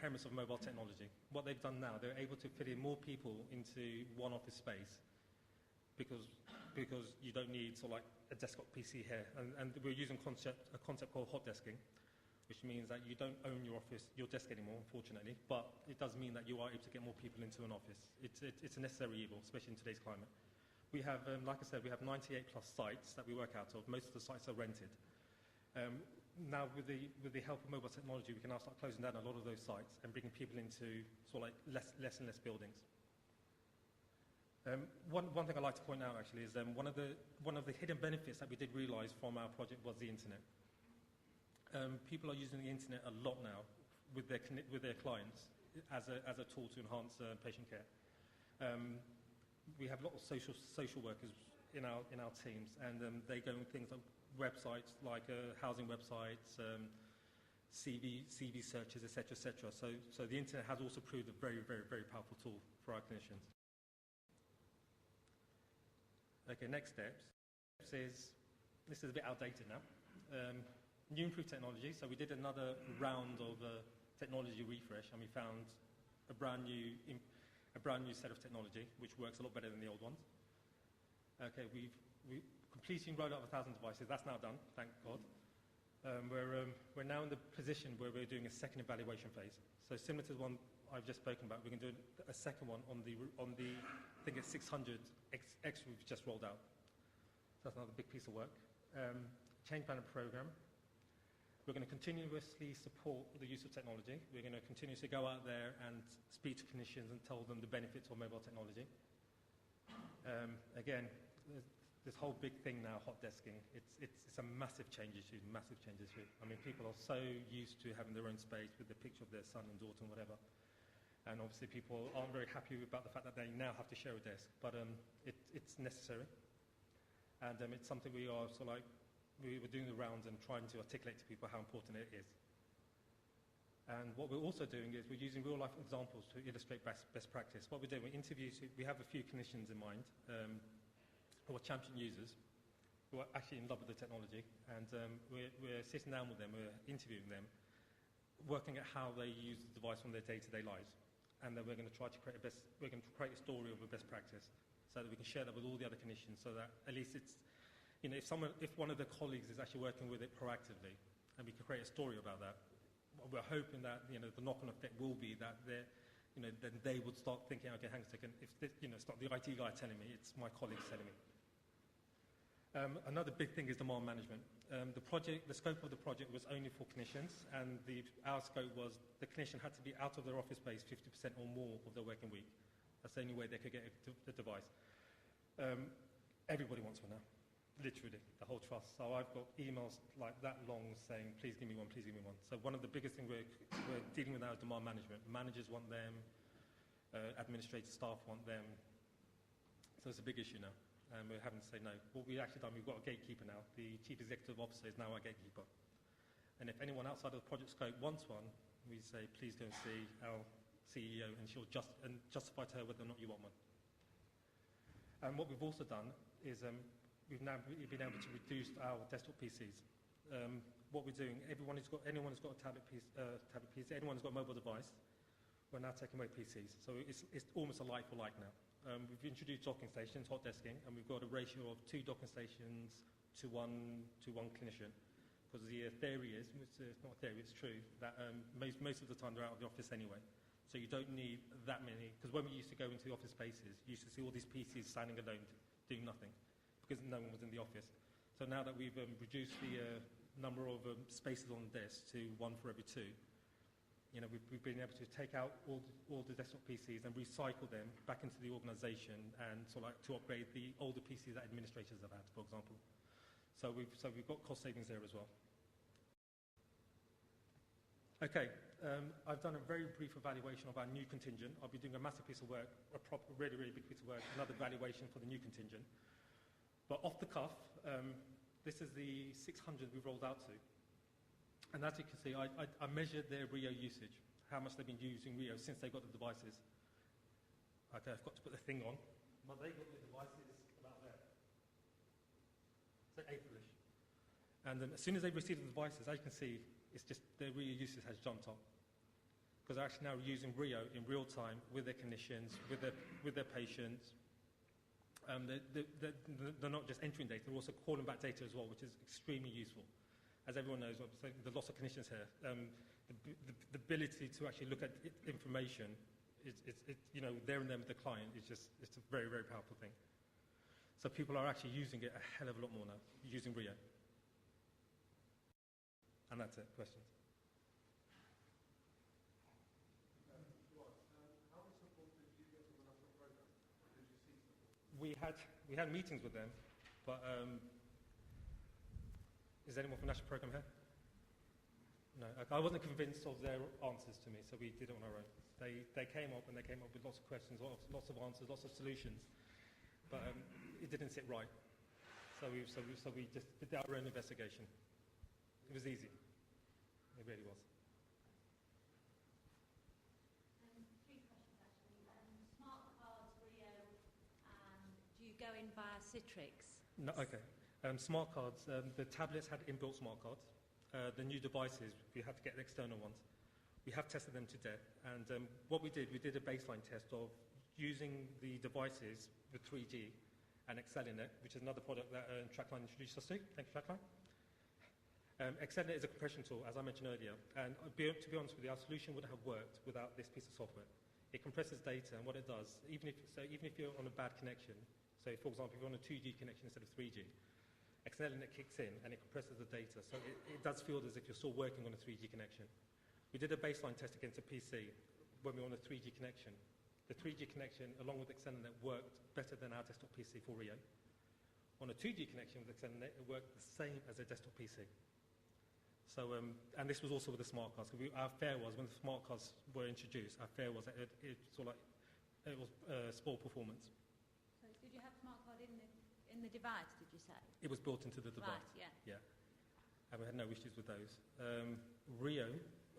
premise of mobile technology. What they've done now, they're able to fit in more people into one office space because you don't need sort of like a desktop PC here. And we're using a concept called hot desking, which means that you don't own your desk anymore, unfortunately, but it does mean that you are able to get more people into an office. It's a necessary evil, especially in today's climate. We have, like I said, we have 98 plus sites that we work out of. Most of the sites are rented. Now, with the help of mobile technology, we can now start closing down a lot of those sites and bringing people into sort of like less and less buildings. One thing I'd like to point out, actually, is one of the hidden benefits that we did realise from our project was the internet. People are using the internet a lot now with their clients as a tool to enhance patient care. We have a lot of social workers in our teams, and they go on things like websites, like housing websites, CV searches, etc., etc. So the internet has also proved a very, very, very powerful tool for our clinicians. Okay, next steps is, this is a bit outdated now. New improved technology. So we did another round of technology refresh, and we found a brand new set of technology which works a lot better than the old ones. Okay, we've completely rolled out 1,000 devices. That's now done, thank God. We're now in the position where we're doing a second evaluation phase. So similar to the one I've just spoken about, we're going to do a second one on the I think it's 600 X we've just rolled out. So that's another big piece of work. Change planning program. We're going to continuously support the use of technology. We're going to continuously go out there and speak to clinicians and tell them the benefits of mobile technology. Again, this whole big thing now, hot desking, it's a massive change issue, massive change issue. I mean, people are so used to having their own space with the picture of their son and daughter and whatever. And obviously people aren't very happy about the fact that they now have to share a desk, but it's necessary. And it's something we are sort of like, we were doing the rounds and trying to articulate to people how important it is. And what we're also doing is we're using real-life examples to illustrate best practice. What we're doing, we have a few clinicians in mind who are champion users, who are actually in love with the technology, and we're sitting down with them, we're interviewing them, working at how they use the device on their day-to-day lives. And then we're going to try to create a story of a best practice so that we can share that with all the other clinicians, so that at least it's, you know, if one of the colleagues is actually working with it proactively, and we can create a story about that, we're hoping that, you know, the knock-on effect will be that then they would start thinking, okay, hang on a second, if this, you know, it's not the IT guy telling me, it's my colleagues telling me. Another big thing is demand management. The scope of the project was only for clinicians, and our scope was the clinician had to be out of their office space 50% or more of their working week. That's the only way they could get the device. Everybody wants one now. Literally, the whole trust. So I've got emails like that long saying, please give me one, please give me one. So one of the biggest things we're dealing with now is demand management. Managers want them, administrative staff want them. So it's a big issue now, and we're having to say no. What we've actually done, we've got a gatekeeper now. The Chief Executive Officer is now our gatekeeper. And if anyone outside of the project scope wants one, we say, please go and see our CEO, and she'll justify to her whether or not you want one. And what we've also done is we've now been able to reduce our desktop PCs. What we're doing, anyone who's got a tablet PC, anyone who's got a mobile device, we're now taking away PCs. So it's almost a like for like now. We've introduced docking stations, hot desking, and we've got a ratio of 2 docking stations to one clinician. Because the theory is, it's not a theory, it's true, that most of the time they're out of the office anyway. So you don't need that many, because when we used to go into the office spaces, you used to see all these PCs standing alone, doing nothing, because no one was in the office. So now that we've reduced the number of spaces on the desk to 1 for every 2, you know, we've been able to take out all the desktop PCs and recycle them back into the organisation, and sort of like to upgrade the older PCs that administrators have had, for example. So we've got cost savings there as well. Okay, I've done a very brief evaluation of our new contingent. I'll be doing a massive piece of work, a proper, really, really big piece of work, another evaluation for the new contingent. But off the cuff, this is the 600 we've rolled out to. And as you can see, I measured their Rio usage, how much they've been using Rio since they got the devices. Okay, I've got to put the thing on. But they got the devices about there. So Aprilish. And as soon as they received the devices, as you can see, it's just their Rio usage has jumped up. because they're actually now using Rio in real time with their clinicians, with their patients. They're not just entering data, they're also calling back data as well, which is extremely useful. As everyone knows, the loss of clinicians here, the ability to actually look at information, there and then with the client, it's a very, very powerful thing. So people are actually using it a hell of a lot more now, using Rio. And that's it. Questions? How much support did you get from the national program? Did you seek support? We had meetings with them, but is there anyone from the national program here? No, I wasn't convinced of their answers to me, so we did it on our own. They came up and they came up with lots of questions, lots of answers, lots of solutions, but it didn't sit right. So we just did our own investigation. It was easy. It really was. 3 questions actually. Smart cards, Rio, and do you go in via Citrix? No, okay. Smart cards. The tablets had inbuilt smart cards. The new devices, we had to get the external ones. We have tested them to death, and what we did a baseline test of using the devices with 3G and Excellinet, which is another product that Tracline introduced us to. Thank you, Tracline. Excellinet is a compression tool, as I mentioned earlier, and to be honest with you, our solution wouldn't have worked without this piece of software. It compresses data, and what it does, even if you're on a bad connection, so for example, if you're on a 2G connection instead of 3G, Excellinet kicks in and it compresses the data, so it does feel as if you're still working on a 3G connection. We did a baseline test against a PC when we were on a 3G connection. The 3G connection, along with Excellinet, worked better than our desktop PC for Rio. On a 2G connection with Excellinet, it worked the same as a desktop PC. So, and this was also with the smart cards. Our fear was, when the smart cards were introduced, our fear was that it was spoiled performance. So did you have smart card in the device, did you say? It was built into the device. Yeah. And we had no issues with those. Rio.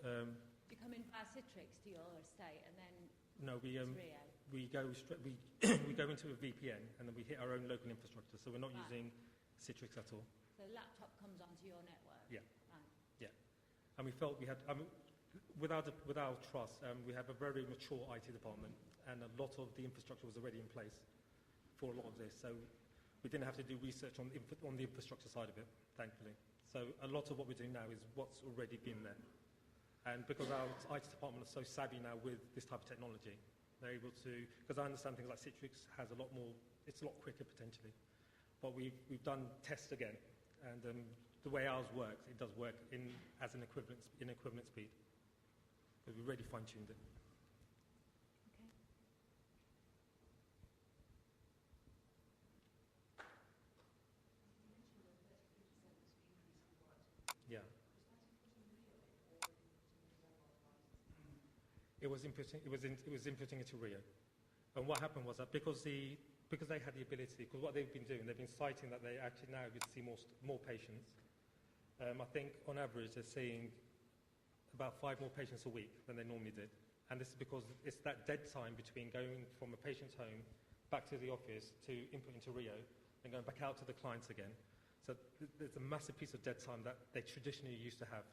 Do you come in via Citrix to your estate and then No, Rio? we go into a VPN and then we hit our own local infrastructure. So we're not using Citrix at all. So the laptop comes onto your network? Yeah. Right. Yeah. And we felt we had, with our trust, we have a very mature IT department, and a lot of the infrastructure was already in place for a lot of this. So we didn't have to do research on the infrastructure side of it, thankfully. So a lot of what we're doing now is what's already been there. And because our IT department is so savvy now with this type of technology, they're able to, because I understand things like Citrix has a lot more, it's a lot quicker potentially. But we've done tests again, and the way ours works, it does work as an equivalent speed. But we really fine-tuned it. Okay. Yeah. It was inputting into Rio. And what happened was that because they had the ability, because what they've been doing, they've been citing that they actually now would see more patients. I think on average they're seeing about 5 more patients a week than they normally did. And this is because it's that dead time between going from a patient's home back to the office to input into Rio and going back out to the clients again. So there's a massive piece of dead time that they traditionally used to have.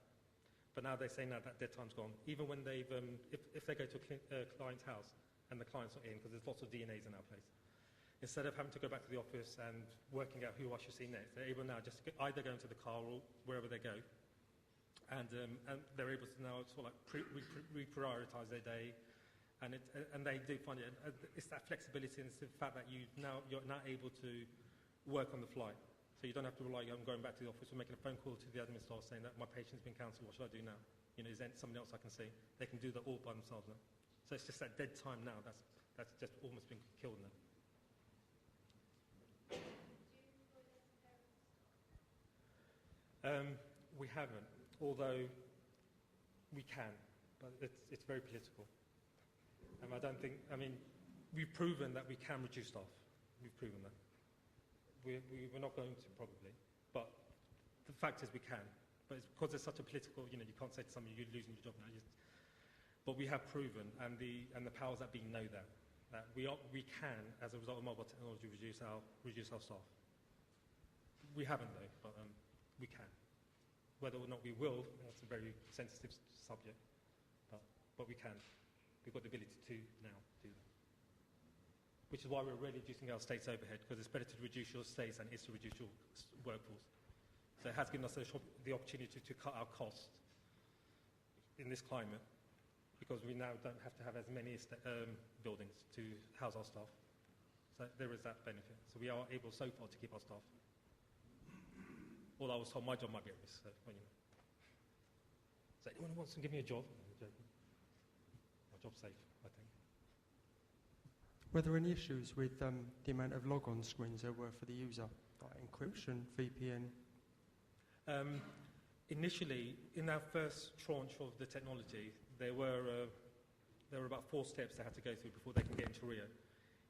But now they say now that dead time's gone. Even when they've, if they go to a client's house and the client's not in, because there's lots of DNAs in our place, instead of having to go back to the office and working out who I should see next, they're able now just to either go into the car or wherever they go, and they're able to now sort of like reprioritize their day, and they do find it. It's that flexibility, and it's the fact that you're now able to work on the fly. So you don't have to rely on going back to the office or making a phone call to the admin staff saying that my patient's been cancelled, what should I do now? Is there somebody else I can see? They can do that all by themselves now. So it's just that dead time now, that's just almost been killed now. We haven't, although we can, but it's very political. We've proven that we can reduce staff. We've proven that. We're not going to probably, but the fact is we can. But it's because there's such a political, you can't say to somebody you're losing your job now. But we have proven, and the powers that be know that we can, as a result of mobile technology, reduce our staff. We haven't though, but we can. Whether or not we will, that's a very sensitive subject. But but we can. We've got the ability to now do that. Which is why we're really reducing our state's overhead, because it's better to reduce your states than it is to reduce your workforce. So it has given us the opportunity to cut our costs in this climate, because we now don't have to have as many buildings to house our staff. So there is that benefit. So we are able so far to keep our staff. Although I was told my job might be at risk. So, well, you know. So anyone who wants to give me a job? I'm joking. My job's safe, I think. Were there any issues with the amount of log-on screens there were for the user, like encryption, VPN? Initially, in our first tranche of the technology, there were about 4 steps they had to go through before they can get into Rio.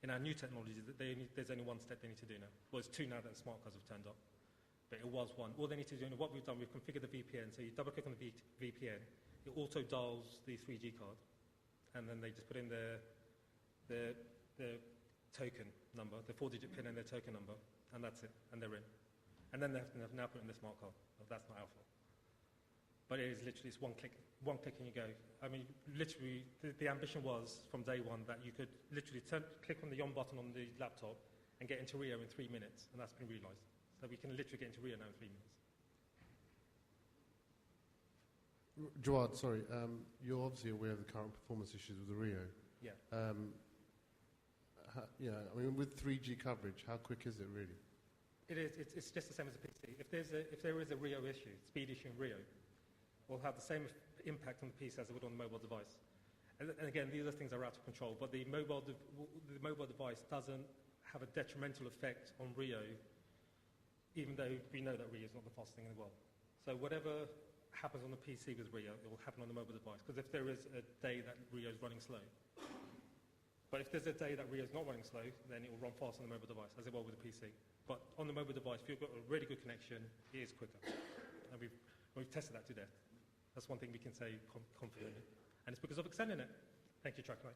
In our new technology, there's only 1 step they need to do now. Well, it's 2 now that smart cards have turned up. But it was 1. All they need to do, and what we've done, we've configured the VPN. So you double-click on the VPN, it auto-dials the 3G card, and then they just put in the token number, the 4-digit PIN and their token number, and that's it, and they're in. And then they have to now put in the smart card. Well, that's not our fault. But it is literally, it's one click and you go. I mean, literally, the ambition was from day one that you could literally click on the on button on the laptop and get into Rio in 3 minutes, and that's been realised. So we can literally get into Rio now in 3 minutes. Jawad, sorry, you're obviously aware of the current performance issues with the Rio. Yeah. I mean, with 3G coverage, how quick is it really? It is. It's just the same as a PC. If there is a Rio issue, speed issue in Rio, will have the same impact on the PC as it would on the mobile device. And again, these are things that are out of control, but the mobile device doesn't have a detrimental effect on Rio, even though we know that Rio is not the fastest thing in the world. So whatever happens on the PC with Rio, it will happen on the mobile device, because if there is a day that Rio is running slow, but if there's a day that Rio is not running slow, then it will run fast on the mobile device, as it will with the PC. But on the mobile device, if you've got a really good connection, it is quicker. And we've tested that to death. That's one thing we can say confidently. And it's because of extending it. Thank you, Tracline.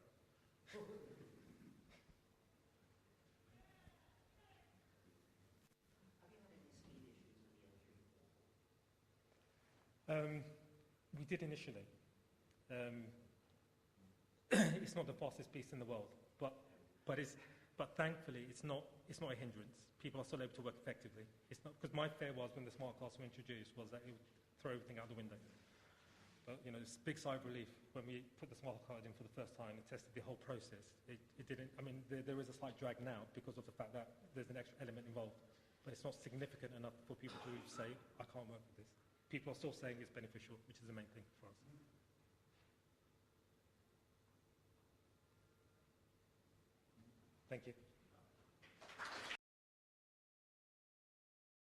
We did initially. It's not the fastest beast in the world, but thankfully it's not a hindrance. People are still able to work effectively. It's not, because my fear was when the smart cards were introduced was that it would throw everything out the window. But it's big sigh of relief when we put the smart card in for the first time and tested the whole process. It didn't. I mean, there is a slight drag now because of the fact that there's an extra element involved, but it's not significant enough for people to say, I can't work with this. People are still saying it's beneficial, which is the main thing for us. Thank you.